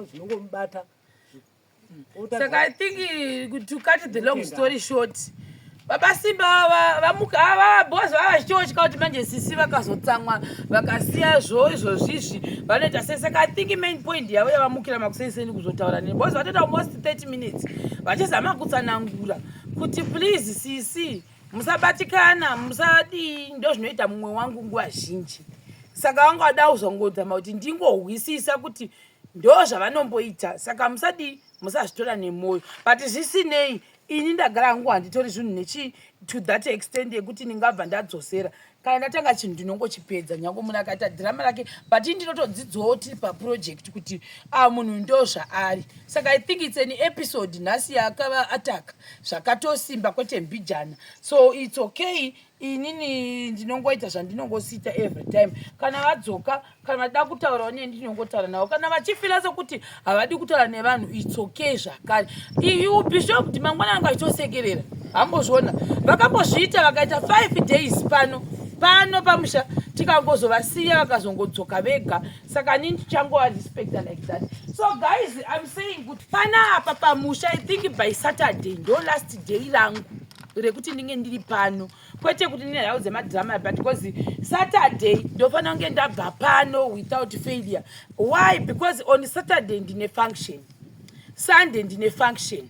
zvinongomubata. Saka I think to cut the long story short, Baba Simba vamuka boss vavachitotya kuti manje sisi vakazotsamwa vakasiya izvo zvishi vanoita sei. Saka I think main point yavo yavamukira makuseni kuzotaura neni boss vatoita almost 30 minutes vachizama kutsanangura kuti please sisi musabatikana musadi ndo zvinoita mumwe wangu nguva zhinji. Saka vangada kuzongodzama kuti ndingohwisisa kuti ndo zvavanomboita. Saka musadi musazvitora nemwoyo but zvisinei ini ndagara hangu handitori zvinhu nechi to that extent yekuti ndingabva ndadzosera kana ndatanga chinhu ndinongochipedza nyange munhu akaita dhirama rake but ndinotodzidzawo tiri paproject kuti munhu ndo zvaari. Saka I think it's an episode nhasi yakava ataka zvakatosimba kwete mbijana, so it's okay. Inini ndinongoita zvandinongosita every time. Kana vadzoka kana vada kutaurawo neni ndinongotaura navo, kana vachifila sokuti havadi kutaura nevanhu it's okay zvakare. You be sure kuti mangwana angu achitosekerera hambozviona vakambozviita vakaita 5 days pano pamusha tikangozovasiya vakazongodzoka vega. Saka nini tichangova respecta like that. So guys, I'm saying kuti panapa pamusha I think by Saturday ndo last day rangu rekuti ndinge ndiri pano, kwete kuti ndine nhau dzemadhirama but because Saturday ndofana kunge ndabva pano without failure. Why? Because on Saturday ndine function, Sunday ndine function,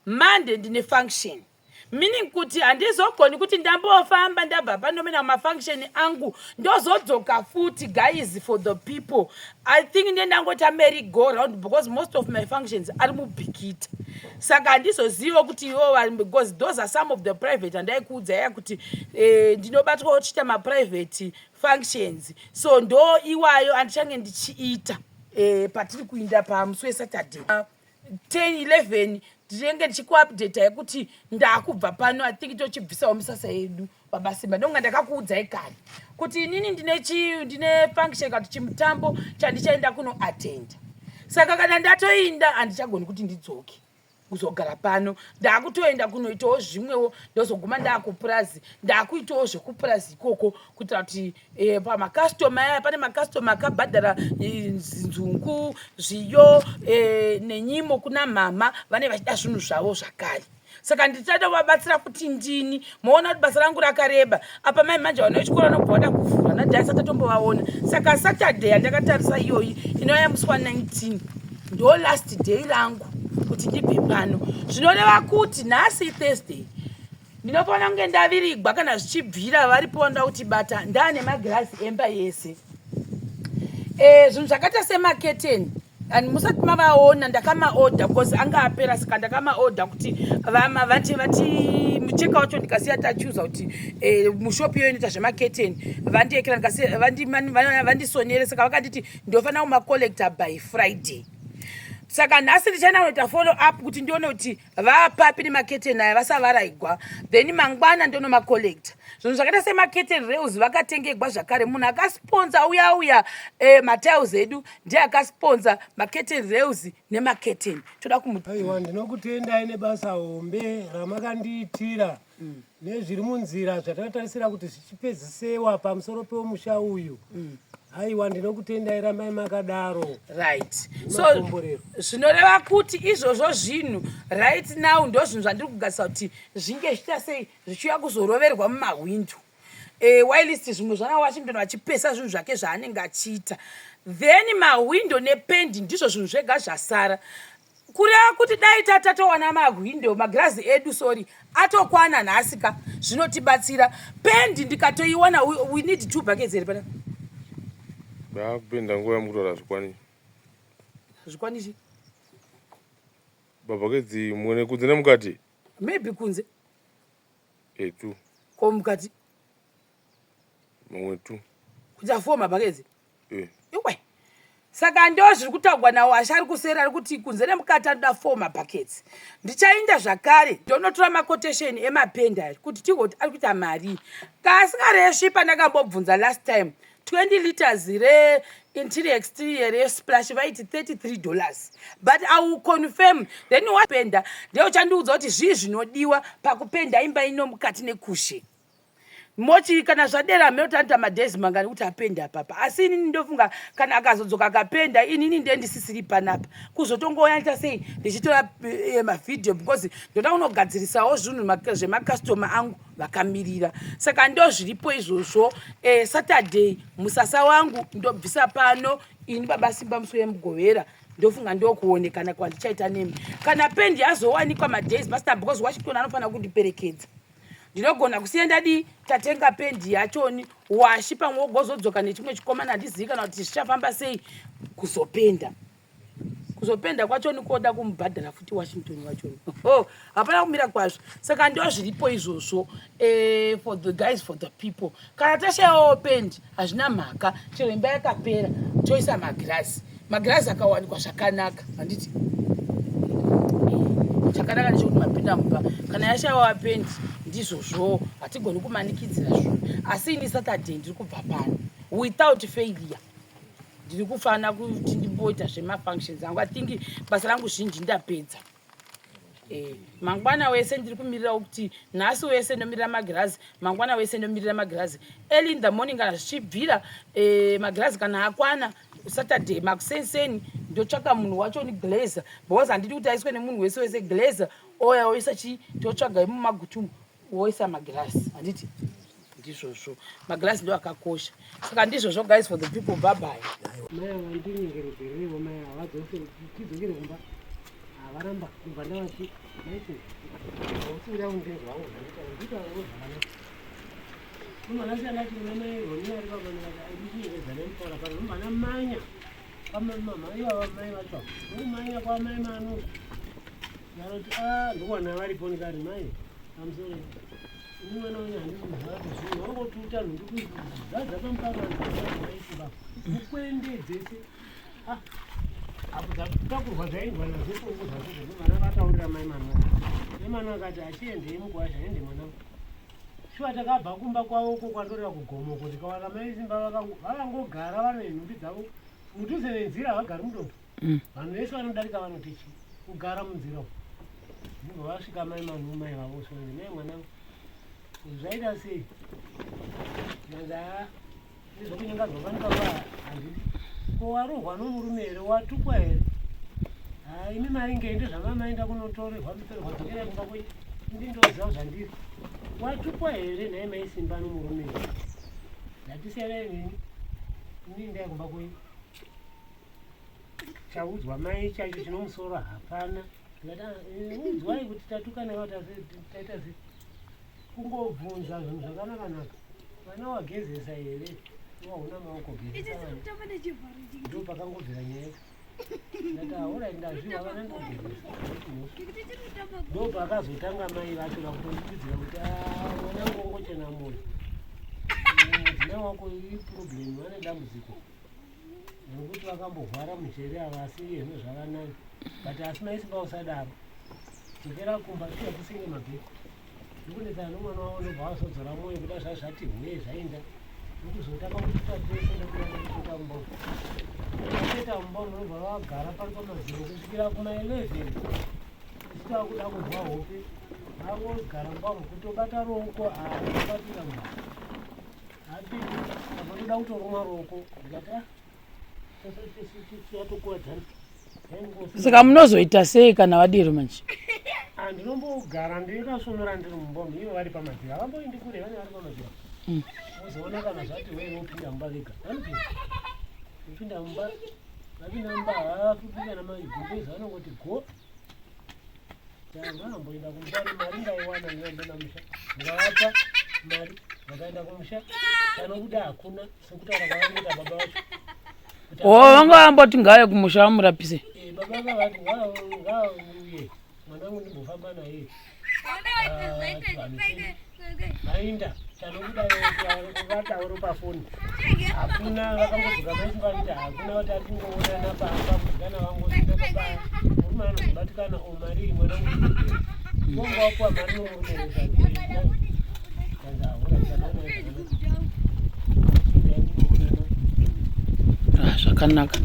Monday ndine function, meaning kuti handizogoni kuti ndambofamba ndabva pano mena mafunction angu ndozodzoka futi guys for the people. I think ndendangota merry go round because most of my functions ari mubhikita. Saka handizoziva kuti because those are some of the private and ndaikuudza yaya kuti ndinobatwa kuchita maprivate functions, so ndo iwayo andichange ndichiita patiri kuinda pamusi weSaturday 10-11 ndinenge ndichikuupdate yekuti ndakubva pano. I think tochibvisawo misasa yedu Baba Simba ndonga ndakakuudzai kare kuti inini ndine function kana chimutambo chandichaenda kunoattenda. Saka kana ndatoinda handichagoni kuti ndidzoke kuzogara pano, ndakutoenda kunoitawo zvimwewo ndozoguma ndakupurazi ndakuitawo zvekupurazi ikoko kuitira kuti pamakastoma aya pane makastoma akabhadhara nzungu zviyo nenyimo kuna mama vane vachida zvinhu zvavo zvakare. Saka ndichada kuvabatsira kuti ndini moona kuti basa rangu rakareba apa mai manje vana vechikora nobva vada kuvhurwa nadhasi atatombovaona. Saka Saturday yandakatarisa iyoyi inouya musi wa19 ndo last day rangu kuti ndibve pano. Zvinoreva kuti nhasi Thursday ndinofanira kunge ndavirigwa kana zvichibvira varipo nda kuti bata ndane magirasi emba yese. Zvinhu zvakaita semaketeni and musati mavaona ndakamaorder because anga apera. Saka ndakamaorder kuti vati mucheka wacho ndikasiya tachuza kuti mushopi iyo inoita zvemaketeni vandiekera vandisonere. Saka vakanditi ndofanira kumacollecta by Friday. Saka nhasi ndichaenda kunoita follow up kuti ndione kuti vapapi nemaketeni aya vasavaraigwa, then mangwana ndonomacollecta. Zvinhu zvakaita semaketeni rails vakatengegwa zvakare. Munhu akasponza uya matiles edu ndiye akasponza maketeni rails nemaketeni. Toda aiwa ndinokutendai nebasa hombe ramakandiitira nezviri munzira zvatakatarisira kuti zvichipezisewa pamusoro pemusha uyu. Aiwa ndinokutendai ramai makadaro. Right. So zvinoreva kuti izvozvo zvinhu right now ndo zvinhu zvandiri kugasisa kuti zvinge zvichita sei zvichiuya kuzoroverwa mumahwindo. Whilst zvimwe zvana Washington vachipesa zvinhu zvake zvaanenge achiita, then mahwindo nependi ndizvo zvinhu zvega zvasara. Kureva kuti dai tatowana mahwindo magirazi edu atokwana nhasika zvinotibatsira. Pendi ndikatoiwana we need 2 buckets here pana. Ndapenda nguva mukutora zvikwani. Zvikwanishi? Mabhakedzi mwene kunze nemukati? Maybe kunze. 2. Ko mukati? Mamwe 2. Kuita 4 mabhakedzi? Iwe. Saka ndo zviri kutaurwa nawo ashari kusera ari kuti kunze nemukati anoda 4 mabhakedzi. Ndichaenda zvakare ndonotora maquotation emapenda kuti tigoti ari kuita mari. Kasingaresvipa ndakambobvunza last time 20 liters interior exterior resplash vaiti $33, but I will confirm. Then wapenda ndeo chandiudza kuti zvii zvinodiwa pakupenda imba ino mukati nekushe. mochi kana zvadera mnotanta madhezi mangani kuti apende apapa asi inini ndofunga kana akazodzoka akapenda inini ndiye ndisisiri panapa kuzotongoyaita sei ndichitora mavhidhiyo because ndoda kunogadzirisawo zvinhu zvemakastoma angu vakamirira saka ndo zviripo izvozvo. Saturday musasa wangu ndobvisa pano ini baba Simba Musuye Mugovera ndofunga ndokuonekana kwandichaita nemi kana pendi yazowanikwa madhezi pasita because wachitona anofanira kundiperekedza ndinogona kusiya ndadi tatenga pendi yachoni washi pamwe wogozodzoka nechimwe chikomana handizivi kana kuti zvichafamba sei kuzopenda kwachoni koda kumubhadhara futi Washington wachoni hapana kumira kwazvo saka ndo zviripo izvozvo for the guys for the people. Kana tashayawo pendi hazvina mhaka chero imba yakapera toisa magirazi akawanikwa zvakanaka handiti chakanaka nechekuti mapinda mumba kana yashayawo pendi ndizvozvo hatigoni kumanikidzira zvinhu asi ini Saturday ndiri kubva pano without failure ndiri kufanira kuti ndimboita zvemafunctions angu atingi basa rangu zhinji ndapedza. Mangwana wese ndiri kumirira kuti nhasi wese ndomirira magirazi mangwana wese ndomirira magirazi early in the morning kana zvichibvira magirazi kana akwana Saturday makusenseni ndotsvaka munhu wacho ni glazer because handidi kuti aiswe nemunhu wese glazer oya oisa totsvaga imumagutumu woisa magirazi handiti ndizvozvo magirazi ndo akakosha saka ndizvozvo guys for the people. Bye bye. Maya wandinyengerezerewo maya tidzokere kumba avaramba kubva ndavachi maiti usira undezwa wangu nditawo zvakanaka umwana siyana kuti mai roni ari pabanaka ndichingereza nemtaura pano umwana manya kwamamai vava mai vacho umanya kwamai manu yaroti ndokwana varipo ndikati mai amusore umwana wenyu handizvati zvinhu wangotuta ndikuzaza pamupavanaiiba ukwendedzese apo takurwa zvaindwa nazvekongo zvakuzo mwana vataurira mai manu nemwana akati achiendei mugwasha ende mwanangu shuwa takabva kumba kwavoko kwandorera kugomoko tikawana mai Simba vakangogara vane nhumbi dzavo mudhuze nenzira havagari mudoto vanhu vese vanodarika vanotichi kugara munzira ndibva vasvika mai manu mai vavo sonde mai mwanangu zvaita sei nanza nezvokunyangadzwa panikava handiti ko warohwa nomurume here watukwa here imi mari ngei ndezvamamaenda kunotorerwa mutorerwa dzokera kumba kwei ndindoziva zvandiri watukwa here nhaye mai Simba nomurume here ndatisiyana inini inini ndai kumba kwei chaudzwa mai chacho chinomusoro hapana udzwai kuti tatuka naivo taita sei kungobvunza zvinhu zvakanaka-naka mwana wagezesa here wahuna maoko gezesa ndo pakangobvira nyaya ndati aura ndazviva vana ndogezesa ndo pakazotanga mai vacho vakutondipidzira kuti mwanangu ongochena moyo mudzina wako iproblemu vane dambudziko nekuti vakambohwara mujeri ava asi iyezvo zvakanani but asi mai Simba usadaro dzokera kumba tiya kusenge mabheko ndikunetsana nomwana wavo ndobva vazodzora mwoyo kuda zvazvati hwee zvaenda ndokuzotaka kuti tatesendekuita mumba aita mumba unobva vagara pari pamaziro kusvikira kuma11 ichitava kuda kudwa hope vangogara mbamo kutobata roko abatira mba apindi avandoda kutorumwa roko ndikati yatokuwadzana saka munozoita sei kana vadiro manje ndinombogara ndikasonora ndiri mumbomo ivo vari pamadziro havamboindi kure vane vari pamadziro uzoona kana zvati wei vopinda mumba vega vanopinda vopinda mumba vapinda mumba havafupika namagumbezi vanongoti go vanamboenda kumusha mari ndaiwana ndinambena musha ndavapa mari vakaenda kumusha kanokuda hakuna sekutaura kwavanoita baba vacho vanga vamboti ngaya kumusha vamurapise baba vavati ngauye mwanangu ndimbofamba naye vainda chanokuda vatauro pafoni hakuna vakangobvuka mai Simba vati hakuna vati atingoonana pamudzikana vangosindababa murume anozobatikana omari mwanangu onga wapuwa mari nomurume zvakanaka